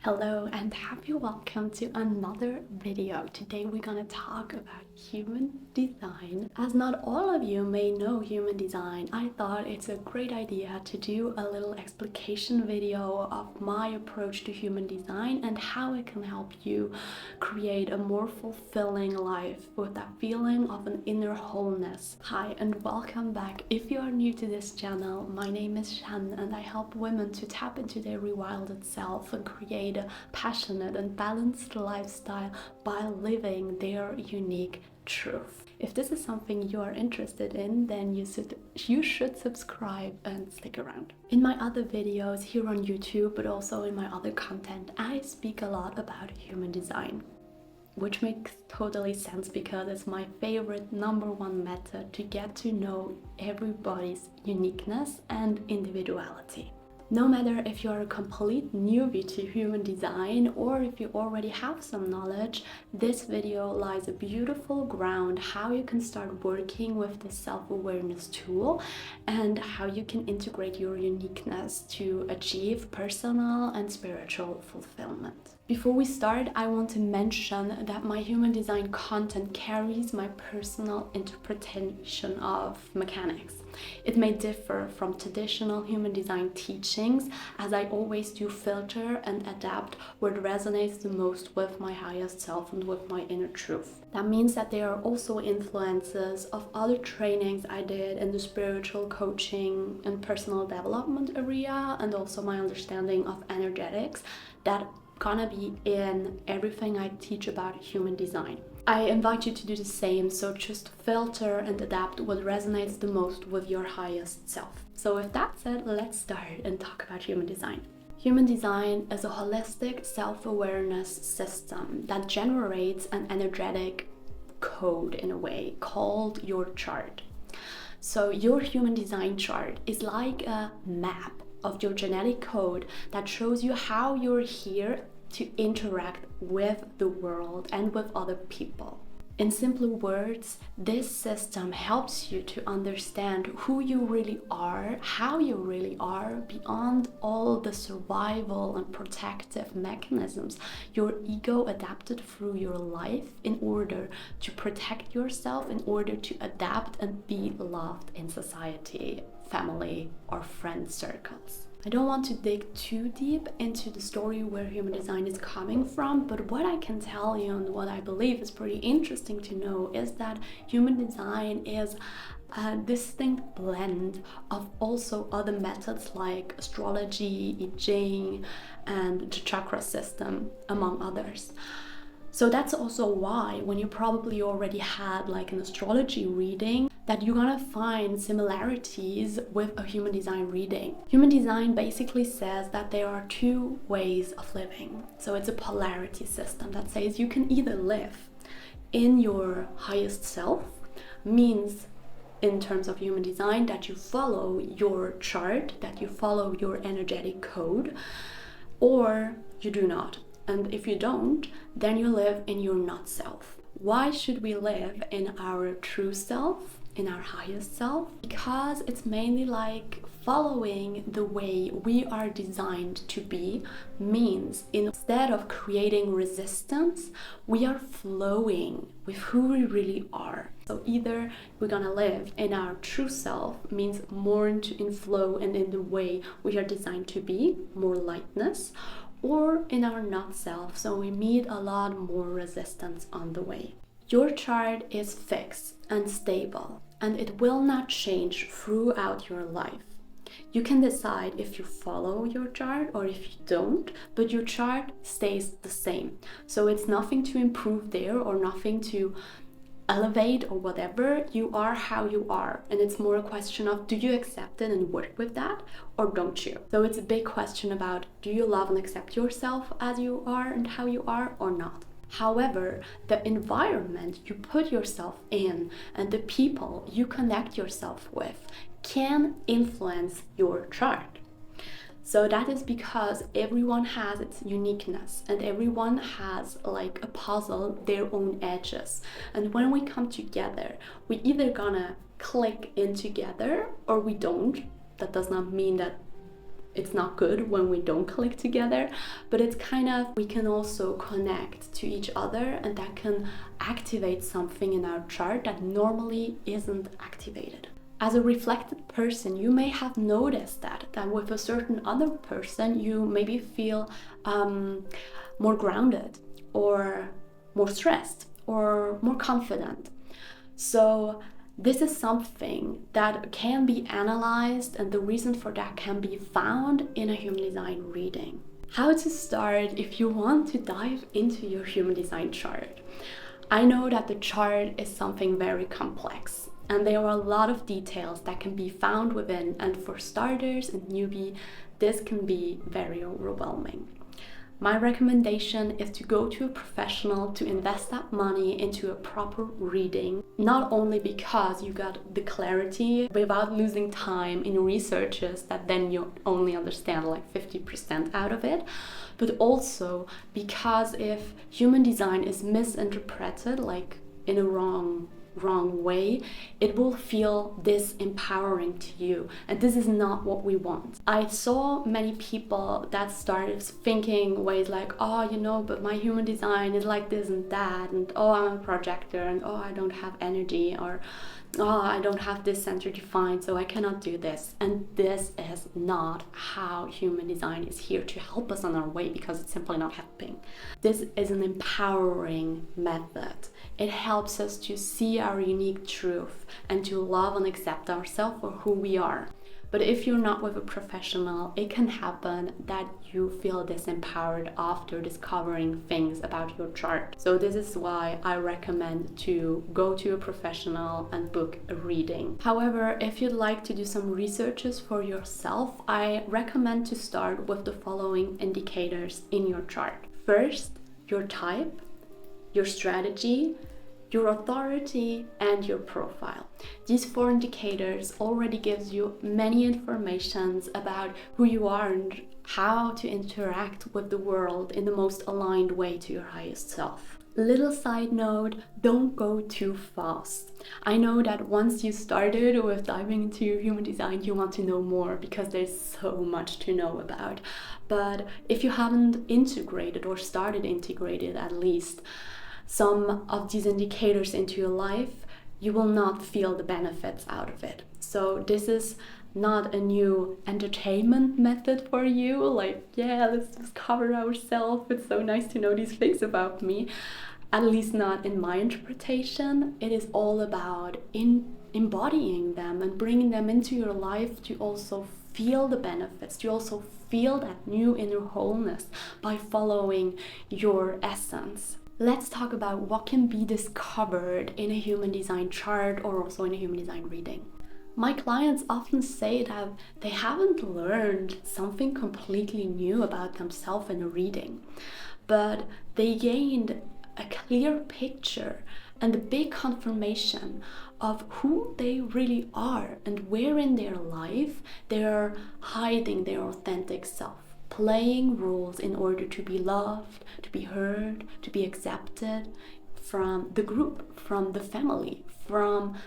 Hello and happy welcome to another video. Today we're gonna talk about human design. As not all of you may know human design, I thought it's a great idea to do a little explication video of my approach to human design and how it can help you create a more fulfilling life with that feeling of an inner wholeness. Hi and welcome back. If you are new to this channel, my name is Shanne and I help women to tap into their rewilded self and create a passionate and balanced lifestyle by living their unique truth. If this is something you are interested in, then you should subscribe and stick around. In my other videos here on YouTube, but also in my other content, I speak a lot about human design, which makes totally sense because it's my favorite #1 method to get to know everybody's uniqueness and individuality. No matter if you're a complete newbie to human design or if you already have some knowledge, this video lies a beautiful ground how you can start working with the self-awareness tool and how you can integrate your uniqueness to achieve personal and spiritual fulfillment. Before we start, I want to mention that my human design content carries my personal interpretation of mechanics. It may differ from traditional human design teachings, as I always do filter and adapt what resonates the most with my highest self and with my inner truth. That means that there are also influences of other trainings I did in the spiritual coaching and personal development area, and also my understanding of energetics that gonna be in everything I teach about human design. I invite you to do the same, so just filter and adapt what resonates the most with your highest self. So with that said, let's start and talk about human design. Human design is a holistic self-awareness system that generates an energetic code in a way called your chart. So your human design chart is like a map of your genetic code that shows you how you're here to interact with the world and with other people. In simpler words, this system helps you to understand who you really are, how you really are, beyond all the survival and protective mechanisms your ego adapted through your life in order to protect yourself, in order to adapt and be loved in society, family, or friend circles. I don't want to dig too deep into the story where human design is coming from, but what I can tell you and what I believe is pretty interesting to know is that human design is a distinct blend of also other methods like astrology, I Ching, and the chakra system, among others. So that's also why when you probably already had like an astrology reading, that you're gonna find similarities with a human design reading. Human design basically says that there are two ways of living. So it's a polarity system that says you can either live in your highest self, means in terms of human design that you follow your chart, that you follow your energetic code, or you do not. And if you don't, then you live in your not self. Why should we live in our true self, in our highest self? Because it's mainly like following the way we are designed to be, means instead of creating resistance, we are flowing with who we really are. So either we're gonna live in our true self, means more in flow and in the way we are designed to be, more lightness, or in our not self, so we meet a lot more resistance on the way. Your chart is fixed and stable, and it will not change throughout your life. You can decide if you follow your chart or if you don't, but your chart stays the same. So it's nothing to improve there or nothing to elevate or whatever. You are how you are, and it's more a question of do you accept it and work with that, or don't you? So it's a big question about do you love and accept yourself as you are and how you are, or not. However, the environment you put yourself in and the people you connect yourself with can influence your chart. So that is because everyone has its uniqueness and everyone has like a puzzle, their own edges. And when we come together, we either gonna click in together or we don't. That does not mean that it's not good when we don't click together, but it's kind of, we can also connect to each other, and that can activate something in our chart that normally isn't activated. As a reflected person, you may have noticed that with a certain other person, you maybe feel more grounded or more stressed or more confident. So this is something that can be analyzed, and the reason for that can be found in a human design reading. How to start if you want to dive into your human design chart? I know that the chart is something very complex, and there are a lot of details that can be found within, and for starters and newbie, this can be very overwhelming. My recommendation is to go to a professional to invest that money into a proper reading, not only because you got the clarity without losing time in researches that then you only understand like 50% out of it, but also because if human design is misinterpreted like in a wrong way, it will feel disempowering to you, and this is not what we want. I saw many people that started thinking ways like, oh, you know, but my human design is like this and that, and oh, I'm a projector, and oh, I don't have energy, or oh, I don't have this center defined, so I cannot do this. And this is not how human design is here to help us on our way, because it's simply not helping. This is an empowering method. It helps us to see our unique truth and to love and accept ourselves for who we are. But if you're not with a professional, it can happen that you feel disempowered after discovering things about your chart. So this is why I recommend to go to a professional and book a reading. However, if you'd like to do some researches for yourself, I recommend to start with the following indicators in your chart. First, your type, your strategy, your authority, and your profile. These 4 indicators already gives you many informations about who you are and how to interact with the world in the most aligned way to your highest self. Little side note, don't go too fast. I know that once you started with diving into your human design, you want to know more because there's so much to know about. But if you haven't integrated or started integrated at least some of these indicators into your life, you will not feel the benefits out of it. So this is not a new entertainment method for you, like, yeah, let's discover ourselves, it's so nice to know these things about me. At least not in my interpretation. It is all about embodying them and bringing them into your life to also feel the benefits, to also feel that new inner wholeness by following your essence. Let's talk about what can be discovered in a human design chart or also in a human design reading. My clients often say that they haven't learned something completely new about themselves in a reading, but they gained a clear picture and a big confirmation of who they really are and where in their life they're hiding their authentic self, playing roles in order to be loved, to be heard, to be accepted from the group, from the family, from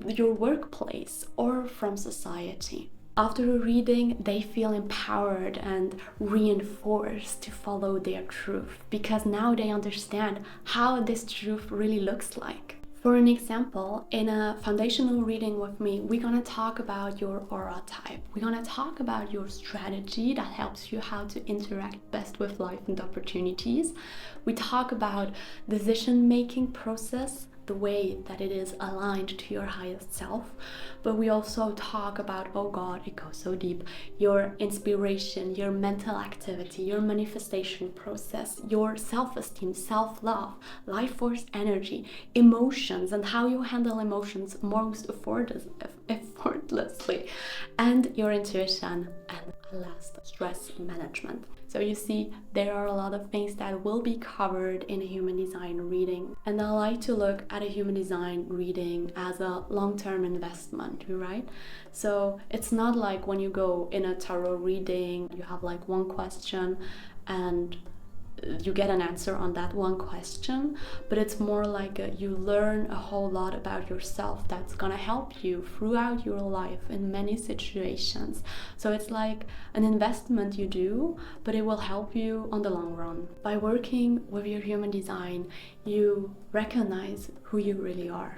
your workplace, or from society. After a reading, they feel empowered and reinforced to follow their truth, because now they understand how this truth really looks like. For an example, in a foundational reading with me, we're gonna talk about your aura type. We're gonna talk about your strategy that helps you how to interact best with life and opportunities. We talk about decision-making process, the way that it is aligned to your highest self. But we also talk about, oh God, it goes so deep, your inspiration, your mental activity, your manifestation process, your self-esteem, self-love, life force energy, emotions, and how you handle emotions most effortlessly, and your intuition, and last, stress management. So you see, there are a lot of things that will be covered in a human design reading. And I like to look at a human design reading as a long-term investment, right? So it's not like when you go in a tarot reading, you have like one question and you get an answer on that one question, but it's more like you learn a whole lot about yourself that's gonna help you throughout your life in many situations. So it's like an investment you do, but it will help you on the long run. By working with your human design, you recognize who you really are.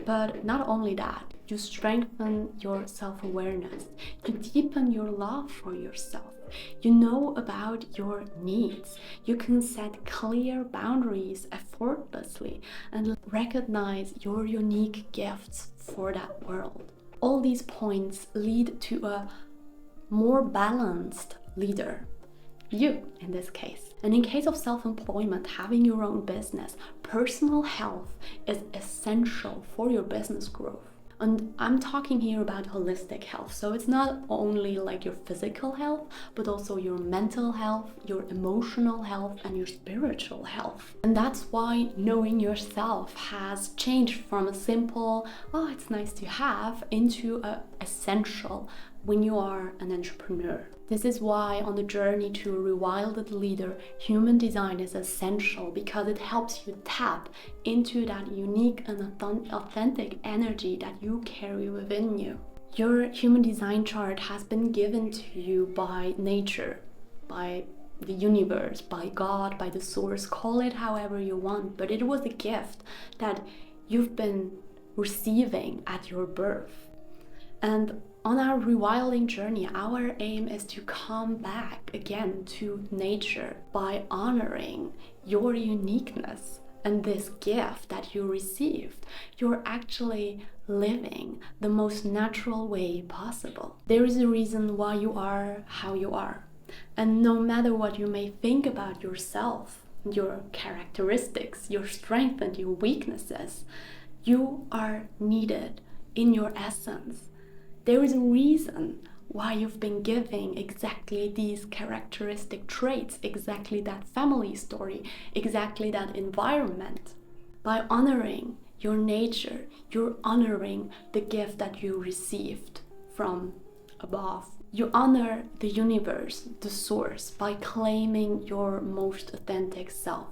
But not only that, you strengthen your self-awareness, you deepen your love for yourself, you know about your needs, you can set clear boundaries effortlessly and recognize your unique gifts for that world. All these points lead to a more balanced leader. You, in this case. And in case of self-employment, having your own business, personal health is essential for your business growth. And I'm talking here about holistic health. So it's not only like your physical health, but also your mental health, your emotional health, and your spiritual health. And that's why knowing yourself has changed from a simple, oh, it's nice to have, into a essential when you are an entrepreneur. This is why on the journey to a rewilded leader, human design is essential, because it helps you tap into that unique and authentic energy that you carry within you. Your human design chart has been given to you by nature, by the universe, by God, by the source, call it however you want, but it was a gift that you've been receiving at your birth. And on our rewilding journey, our aim is to come back again to nature by honoring your uniqueness and this gift that you received. You're actually living the most natural way possible. There is a reason why you are how you are. And no matter what you may think about yourself, your characteristics, your strengths and your weaknesses, you are needed in your essence. There is a reason why you've been giving exactly these characteristic traits, exactly that family story, exactly that environment. By honoring your nature, you're honoring the gift that you received from above. You honor the universe, the source, by claiming your most authentic self.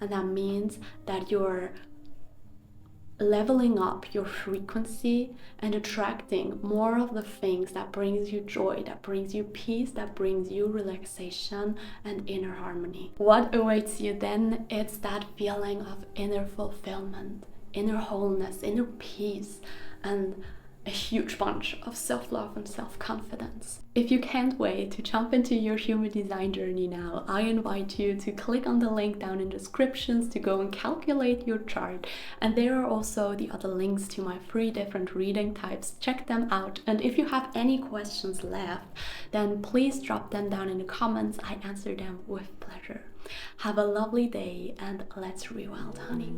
And that means that you're leveling up your frequency and attracting more of the things that brings you joy, that brings you peace, that brings you relaxation and inner harmony. What awaits you then? It's that feeling of inner fulfillment, inner wholeness, inner peace, and a huge bunch of self-love and self-confidence. If you can't wait to jump into your human design journey now, I invite you to click on the link down in the descriptions to go and calculate your chart. And there are also the other links to my 3 different reading types. Check them out. And if you have any questions left, then please drop them down in the comments. I answer them with pleasure. Have a lovely day and let's rewild, honey.